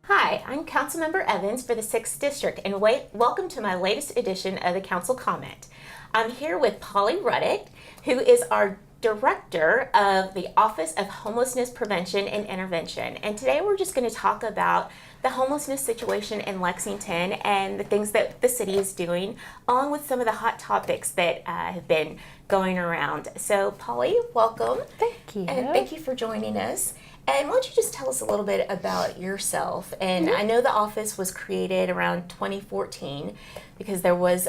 Hi, I'm Councilmember Evans for the 6th District, and welcome to my latest edition of the Council Comment. I'm here with Polly Ruddick, who is our Director of the Office of Homelessness Prevention and Intervention. And today we're just going to talk about the homelessness situation in Lexington and the things that the city is doing, along with some of the hot topics that have been going around. So, Polly, welcome. Thank you. And thank you for joining us. And why don't you just tell us a little bit about yourself? And I know the office was created around 2014 because there was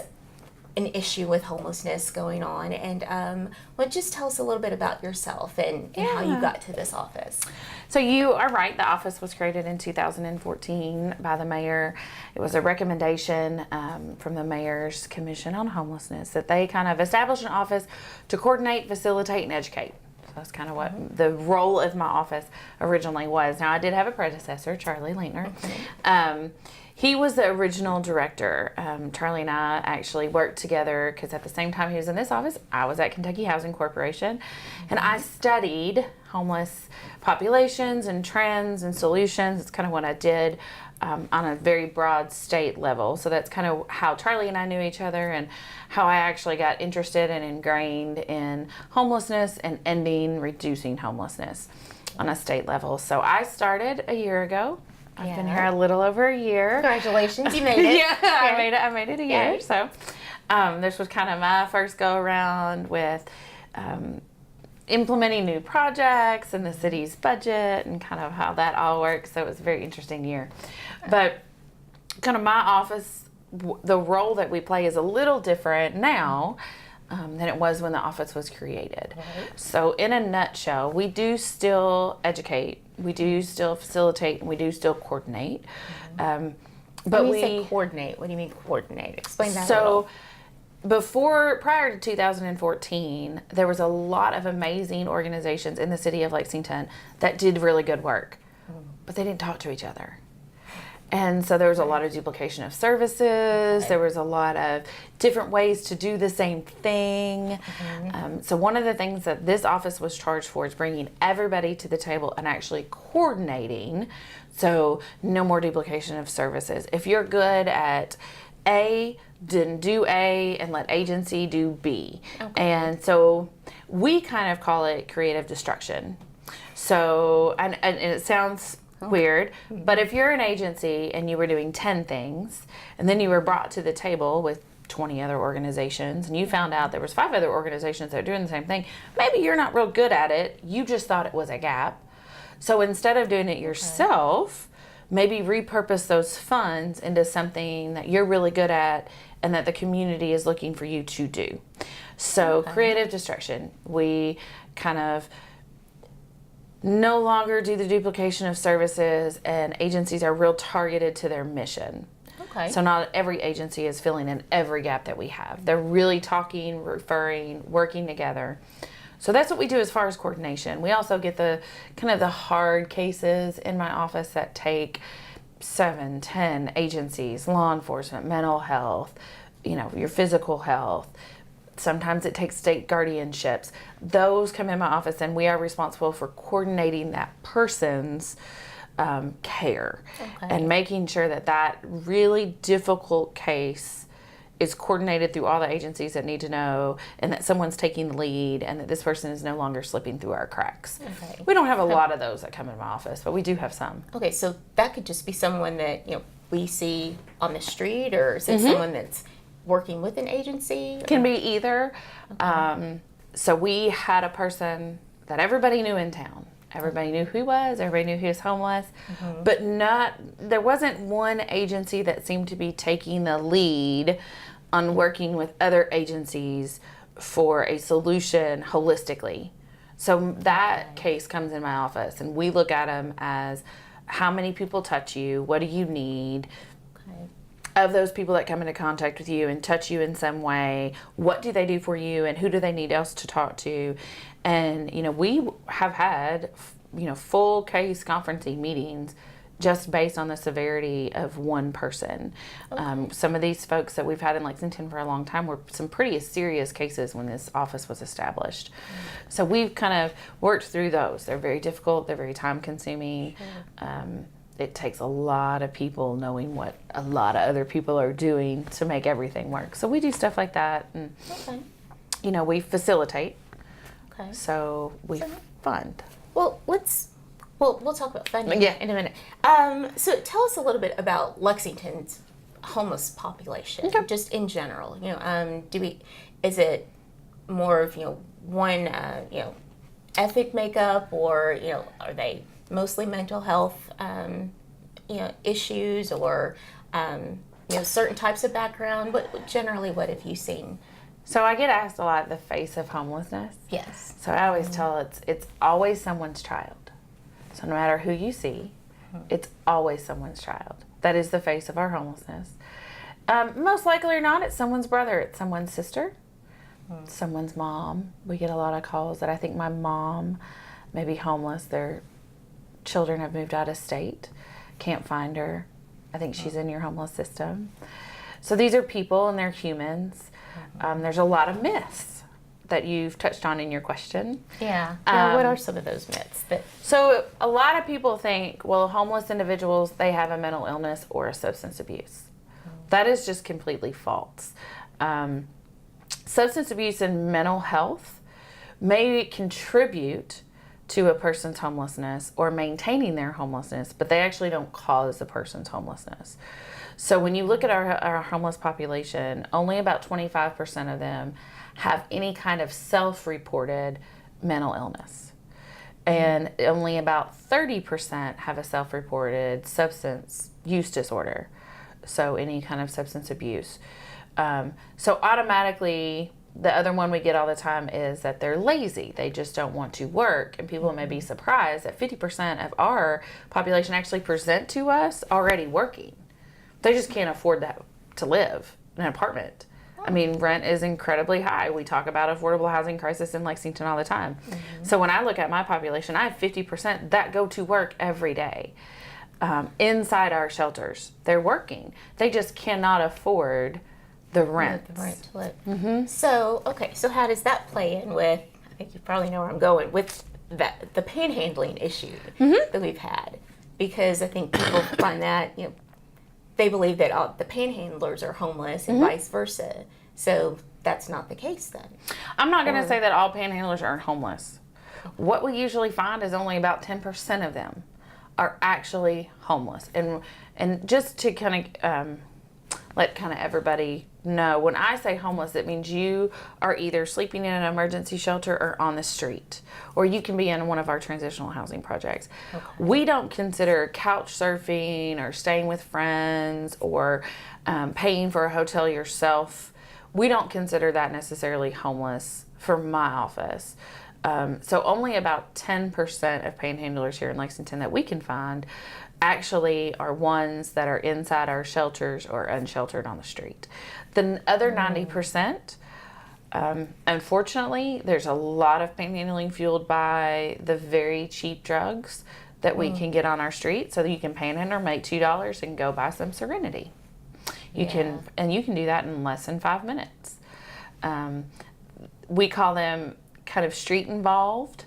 an issue with homelessness going on. And why don't you just tell us a little bit about yourself and how you got to this office? So you are right. The office was created in 2014 by the mayor. It was a recommendation from the Mayor's Commission on Homelessness that they kind of establish an office to coordinate, facilitate, and educate. That's kind of what the role of my office originally was. Now, I did have a predecessor, Charlie Leitner. He was the original director. Charlie and I actually worked together because at the same time he was in this office, I was at Kentucky Housing Corporation. And I studied homeless populations and trends and solutions. It's kind of what I did on a very broad state level. So that's kind of how Charlie and I knew each other and how I actually got interested and ingrained in homelessness and reducing homelessness on a state level. So I started a year ago. I've been here a little over a year. Congratulations, you made it. I made it a year. So this was kind of my first go around with implementing new projects and the city's budget and kind of how that all works. So it was a very interesting year. But kind of my office, the role that we play is a little different now than it was when the office was created. Right. So in a nutshell, we do still educate, we do still facilitate, and we do still coordinate. But when you say coordinate, what do you mean coordinate? Explain that a little. Prior to 2014, there was a lot of amazing organizations in the city of Lexington that did really good work, but they didn't talk to each other. And so there was a lot of duplication of services. There was a lot of different ways to do the same thing. So one of the things that this office was charged for is bringing everybody to the table and actually coordinating. So no more duplication of services. If you're good at A, then do A and let agency do B. And so we kind of call it creative destruction. So, and it sounds weird, but if you're an agency and you were doing 10 things and then you were brought to the table with 20 other organizations and you found out there was 5 other organizations that are doing the same thing, maybe you're not real good at it, you just thought it was a gap. So instead of doing it yourself, maybe repurpose those funds into something that you're really good at and that the community is looking for you to do. So creative destruction, we kind of no longer do the duplication of services, and agencies are real targeted to their mission. So not every agency is filling in every gap that we have. They're really talking, referring, working together. So that's what we do as far as coordination. We also get the kind of the hard cases in my office that take 7, 10 agencies, law enforcement, mental health, your physical health. Sometimes it takes state guardianships. Those come in my office and we are responsible for coordinating that person's care and making sure that that really difficult case is coordinated through all the agencies that need to know, and that someone's taking the lead, and that this person is no longer slipping through our cracks. We don't have a lot of those that come in my office, but we do have some. So that could just be someone that we see on the street, or is it someone that's working with an agency? Can be either. So we had a person that everybody knew in town. Everybody knew who he was. Everybody knew he was homeless. But there wasn't one agency that seemed to be taking the lead on working with other agencies for a solution holistically. So that case comes in my office, and we look at them as, how many people touch you? What do you need? of those people that come into contact with you and touch you in some way, what do they do for you and who do they need else to talk to? And, we have had, full case conferencing meetings just based on the severity of one person. Okay. Some of these folks that we've had in Lexington for a long time were some pretty serious cases when this office was established. Mm-hmm. So we've kind of worked through those. They're very difficult. They're very time consuming. Sure. It takes a lot of people knowing what a lot of other people are doing to make everything work. So we do stuff like that. And, okay. We facilitate. Okay. So we fund. Well, we'll talk about funding in a minute. So tell us a little bit about Lexington's homeless population, just in general. Is it more of one ethnic makeup, or are they mostly mental health issues, or certain types of background? What have you seen? So I get asked a lot the face of homelessness. Yes. So I always tell it's always someone's child. So no matter who you see, it's always someone's child. That is the face of our homelessness. Most likely or not, it's someone's brother, it's someone's sister, someone's mom. We get a lot of calls that I think my mom may be homeless. Their children have moved out of state, can't find her. I think she's in your homeless system. So these are people and they're humans. There's a lot of myths that you've touched on in your question. Yeah. What are some of those myths? So a lot of people think, well, homeless individuals, they have a mental illness or a substance abuse. That is just completely false. Substance abuse and mental health may contribute to a person's homelessness or maintaining their homelessness, but they actually don't cause the person's homelessness. So when you look at our homeless population, only about 25% of them have any kind of self-reported mental illness. And only about 30% have a self-reported substance use disorder. So any kind of substance abuse. So automatically, the other one we get all the time is that they're lazy. They just don't want to work. And people may be surprised that 50% of our population actually present to us already working. They just can't afford that to live in an apartment. I mean, rent is incredibly high. We talk about affordable housing crisis in Lexington all the time. Mm-hmm. So when I look at my population, I have 50% that go to work every day inside our shelters. They're working. They just cannot afford the rent. The rent to live. Mm-hmm. So how does that play in with, I think you probably know where I'm going, with the panhandling issue that we've had? Because I think people find that, they believe that all the panhandlers are homeless and vice versa. So that's not the case then. I'm not going to say that all panhandlers are homeless. What we usually find is only about 10% of them are actually homeless. And just to kind of let kind of everybody know, when I say homeless, it means you are either sleeping in an emergency shelter or on the street, or you can be in one of our transitional housing projects. Okay. We don't consider couch surfing or staying with friends or paying for a hotel yourself. We don't consider that necessarily homeless for my office. So only about 10% of panhandlers here in Lexington that we can find actually are ones that are inside our shelters or unsheltered on the street. The other 90%, unfortunately, there's a lot of panhandling fueled by the very cheap drugs that we can get on our street, so that you can panhandle, make $2 and go buy some Serenity. You can do that in less than 5 minutes. We call them kind of street involved.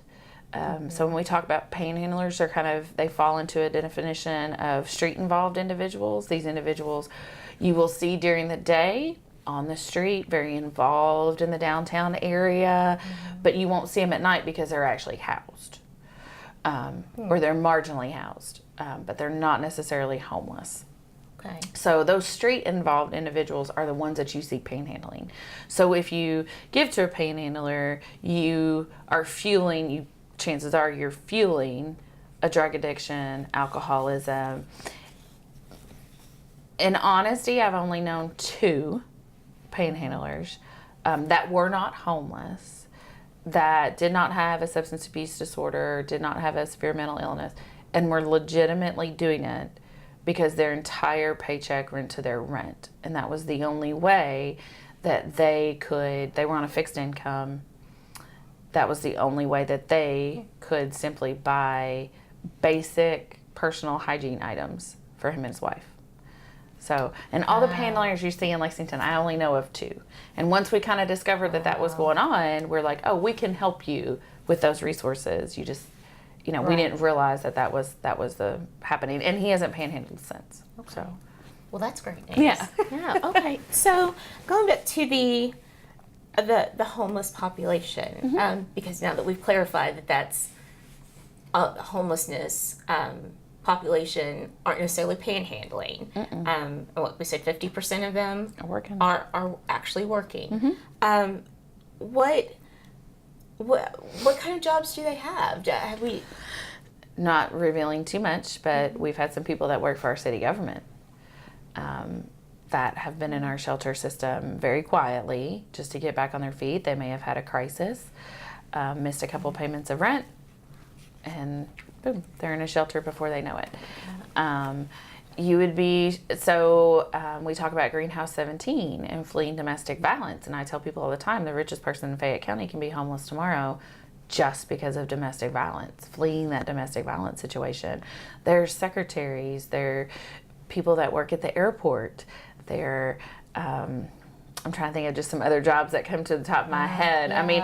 So when we talk about panhandlers, they fall into a definition of street involved individuals. These individuals you will see during the day on the street, very involved in the downtown area, but you won't see them at night because they're actually housed, or they're marginally housed, but they're not necessarily homeless. Okay. So those street involved individuals are the ones that you see panhandling. So if you give to a panhandler, chances are you're fueling a drug addiction, alcoholism. In honesty, I've only known 2 panhandlers that were not homeless, that did not have a substance abuse disorder, did not have a severe mental illness, and were legitimately doing it because their entire paycheck went to their rent. And that was the only way that they were on a fixed income. That was the only way that they could simply buy basic personal hygiene items for him and his wife. So, and all the panhandlers you see in Lexington, I only know of 2. And once we kind of discovered that that was going on, we're like, oh, we can help you with those resources. You just, we didn't realize that was the happening. And he hasn't panhandled since. Okay. So, well, that's great news. Yeah. Yeah. Okay. So going back to the homeless population, because now that we've clarified that that's homelessness population aren't necessarily panhandling. And what we said, 50% of them are actually working. What kind of jobs do they have? Have we? Not revealing too much, but we've had some people that work for our city government that have been in our shelter system very quietly just to get back on their feet. They may have had a crisis, missed a couple payments of rent, and boom, they're in a shelter before they know it. We talk about Greenhouse 17 and fleeing domestic violence, and I tell people all the time the richest person in Fayette County can be homeless tomorrow just because of domestic violence, fleeing that domestic violence situation. There's secretaries, there are people that work at the airport, there I'm trying to think of just some other jobs that come to the top of my head. Yeah. I mean,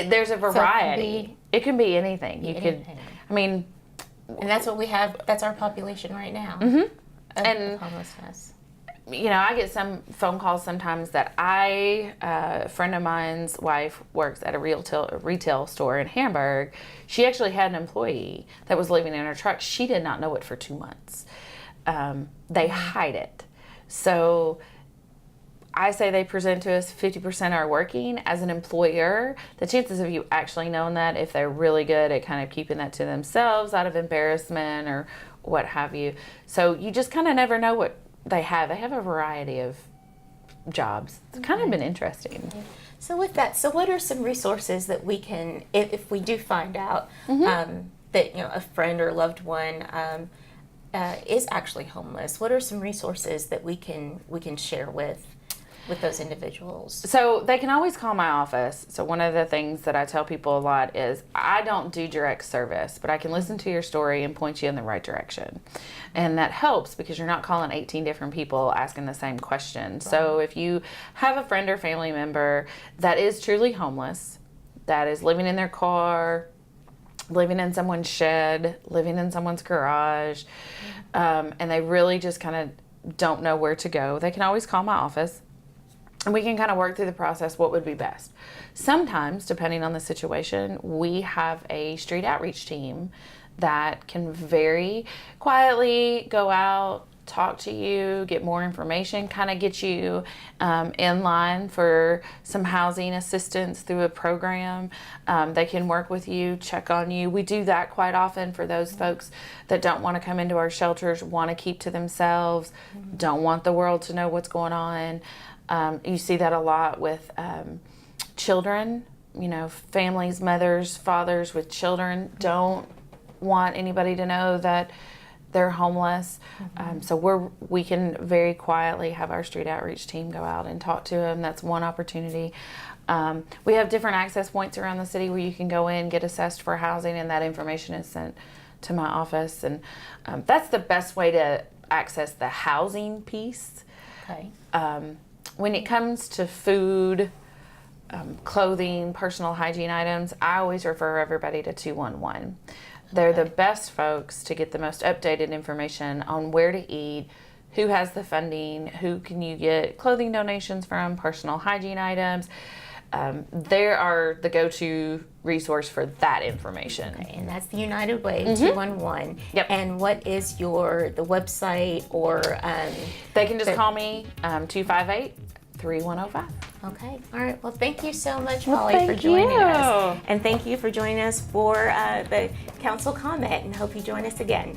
there's a variety. It can be anything. And that's what we have. That's our population right now. And homelessness. I get some phone calls sometimes that a friend of mine's wife works at a retail store in Hamburg. She actually had an employee that was living in her truck. She did not know it for 2 months. They hide it. So I say they present to us 50% are working. As an employer, the chances of you actually knowing that, if they're really good at kind of keeping that to themselves out of embarrassment or what have you. So you just kind of never know what they have. They have a variety of jobs. It's kind of been interesting. So with that, what are some resources that we can, if we do find out that a friend or loved one is actually homeless, what are some resources that we can share with those individuals? So they can always call my office. So one of the things that I tell people a lot is I don't do direct service, but I can listen to your story and point you in the right direction. And that helps because you're not calling 18 different people asking the same question. Right. So if you have a friend or family member that is truly homeless, that is living in their car, living in someone's shed, living in someone's garage, and they really just kind of don't know where to go, they can always call my office. And we can kind of work through the process, what would be best. Sometimes, depending on the situation, we have a street outreach team that can very quietly go out, talk to you, get more information, kind of get you in line for some housing assistance through a program. They can work with you, check on you. We do that quite often for those folks that don't want to come into our shelters, want to keep to themselves, don't want the world to know what's going on. You see that a lot with children, families, mothers, fathers with children don't want anybody to know that they're homeless. So we can very quietly have our street outreach team go out and talk to them. That's one opportunity. We have different access points around the city where you can go in, get assessed for housing, and that information is sent to my office. And that's the best way to access the housing piece. Okay. When it comes to food, clothing, personal hygiene items, I always refer everybody to 211. They're the best folks to get the most updated information on where to eat, who has the funding, who can you get clothing donations from, personal hygiene items. They are the go-to resource for that information. Okay, and that's the United Way, 211. Yep. And what is the website or? They can just call me, 258-3105. Okay. All right. Well, thank you so much, Polly, for joining us. And thank you for joining us for the council comment, and hope you join us again.